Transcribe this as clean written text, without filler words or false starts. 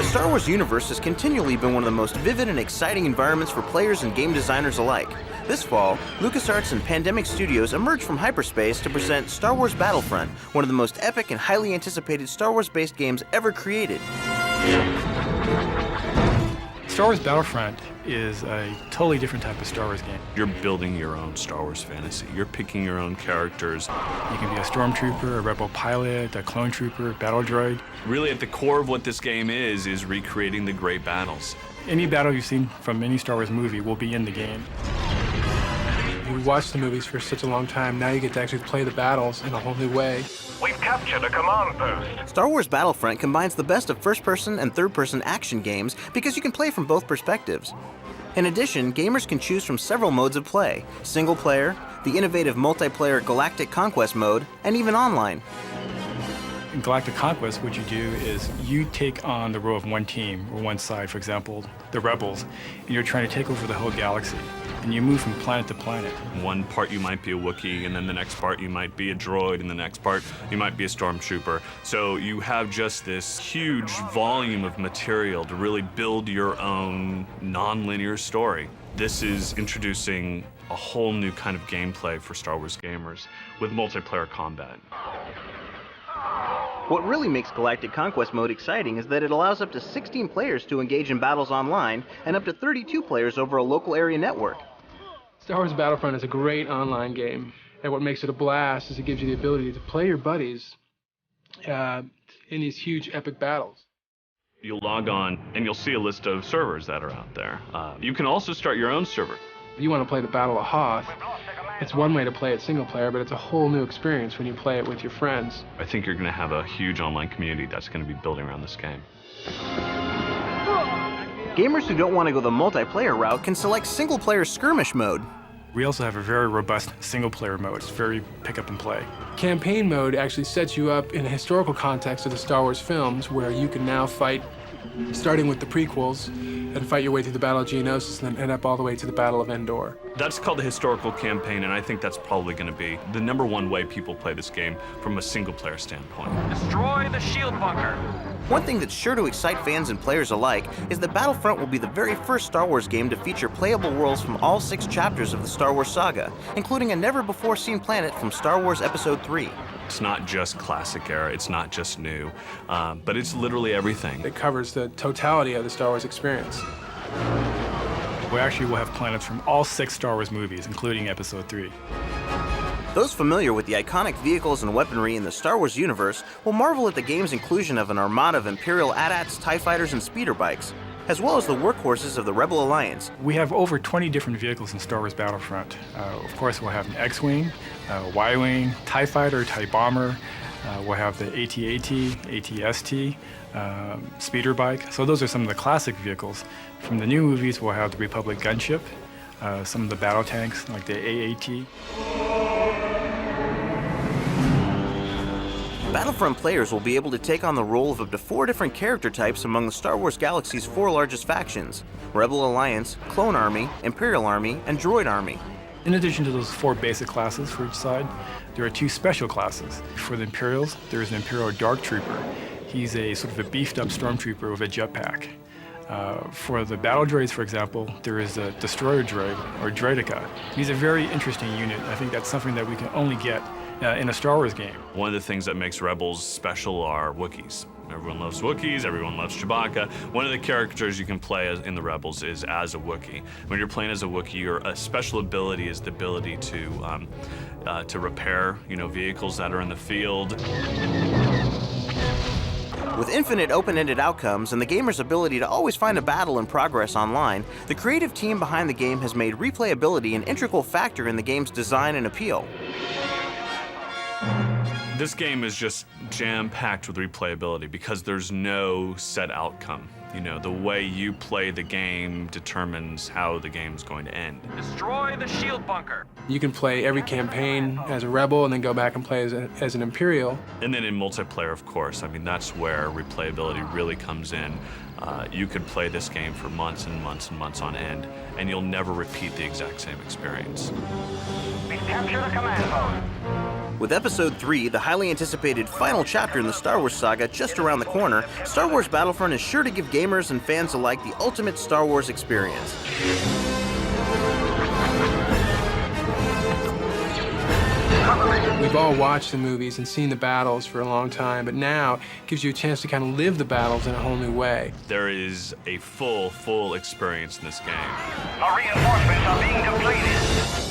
Star Wars universe has continually been one of the most vivid and exciting environments for players and game designers alike. This fall, LucasArts and Pandemic Studios emerged from hyperspace to present Star Wars Battlefront, one of the most epic and highly anticipated Star Wars-based games ever created. Star Wars Battlefront is a totally different type of Star Wars game. You're building your own Star Wars fantasy. You're picking your own characters. You can be a stormtrooper, a rebel pilot, a clone trooper, battle droid. Really, at the core of what this game is recreating the great battles. Any battle you've seen from any Star Wars movie will be in the game. You watch the movies for such a long time, now you get to actually play the battles in a whole new way. We've captured a command post. Star Wars Battlefront combines the best of first-person and third-person action games because you can play from both perspectives. In addition, gamers can choose from several modes of play: single player, the innovative multiplayer Galactic Conquest mode, and even online. In Galactic Conquest, what you do is you take on the role of one team or one side, for example, the Rebels, and you're trying to take over the whole galaxy. And you move from planet to planet. One part you might be a Wookiee, and then the next part you might be a droid, and the next part you might be a stormtrooper. So you have just this huge volume of material to really build your own non-linear story. This is introducing a whole new kind of gameplay for Star Wars gamers with multiplayer combat. What really makes Galactic Conquest mode exciting is that it allows up to 16 players to engage in battles online and up to 32 players over a local area network. Star Wars Battlefront is a great online game, and what makes it a blast is it gives you the ability to play your buddies in these huge epic battles. You'll log on and you'll see a list of servers that are out there. You can also start your own server. If you want to play the Battle of Hoth, it's one way to play it single player, but it's a whole new experience when you play it with your friends. I think you're going to have a huge online community that's going to be building around this game. Gamers who don't want to go the multiplayer route can select single-player skirmish mode. We also have a very robust single-player mode. It's very pick up and play. Campaign mode actually sets you up in a historical context of the Star Wars films, where you can now fight, starting with the prequels, and fight your way through the Battle of Geonosis and then end up all the way to the Battle of Endor. That's called the historical campaign, and I think that's probably going to be the #1 way people play this game from a single-player standpoint. Destroy the shield bunker. One thing that's sure to excite fans and players alike is that Battlefront will be the very first Star Wars game to feature playable worlds from all 6 chapters of the Star Wars saga, including a never-before-seen planet from Star Wars Episode 3. It's not just classic era, it's not just new, but it's literally everything. It covers the totality of the Star Wars experience. We actually will have planets from all 6 Star Wars movies, including Episode 3. Those familiar with the iconic vehicles and weaponry in the Star Wars universe will marvel at the game's inclusion of an armada of Imperial AT-ATs, TIE fighters, and speeder bikes, as well as the workhorses of the Rebel Alliance. We have over 20 different vehicles in Star Wars Battlefront. Of course, we'll have an X-Wing, Y-Wing, TIE fighter, TIE bomber. We'll have the AT-AT, AT-ST, speeder bike. So those are some of the classic vehicles. From the new movies, we'll have the Republic gunship, some of the battle tanks like the AAT. Battlefront players will be able to take on the role of up to 4 different character types among the Star Wars galaxy's 4 largest factions: Rebel Alliance, Clone Army, Imperial Army, and Droid Army. In addition to those 4 basic classes for each side, there are 2 special classes. For the Imperials, there is an Imperial Dark Trooper. He's a sort of a beefed-up stormtrooper with a jetpack. For the battle droids, for example, there is a destroyer droid, or droideka. He's a very interesting unit. I think that's something that we can only get in a Star Wars game. One of the things that makes Rebels special are Wookiees. Everyone loves Wookiees, everyone loves Chewbacca. One of the characters you can play in the Rebels is as a Wookiee. When you're playing as a Wookiee, your special ability is the ability to repair, vehicles that are in the field. With infinite open-ended outcomes and the gamer's ability to always find a battle in progress online, the creative team behind the game has made replayability an integral factor in the game's design and appeal. This game is just jam-packed with replayability because there's no set outcome. The way you play the game determines how the game's going to end. Destroy the shield bunker. You can play every campaign as a Rebel and then go back and play as an Imperial. And then in multiplayer, of course, that's where replayability really comes in. You could play this game for months and months and months on end, and you'll never repeat the exact same experience. We've captured a command post. With Episode 3, the highly anticipated final chapter in the Star Wars saga just around the corner, Star Wars Battlefront is sure to give gamers and fans alike the ultimate Star Wars experience. We've all watched the movies and seen the battles for a long time, but now it gives you a chance to kind of live the battles in a whole new way. There is a full experience in this game. Our reinforcements are being depleted.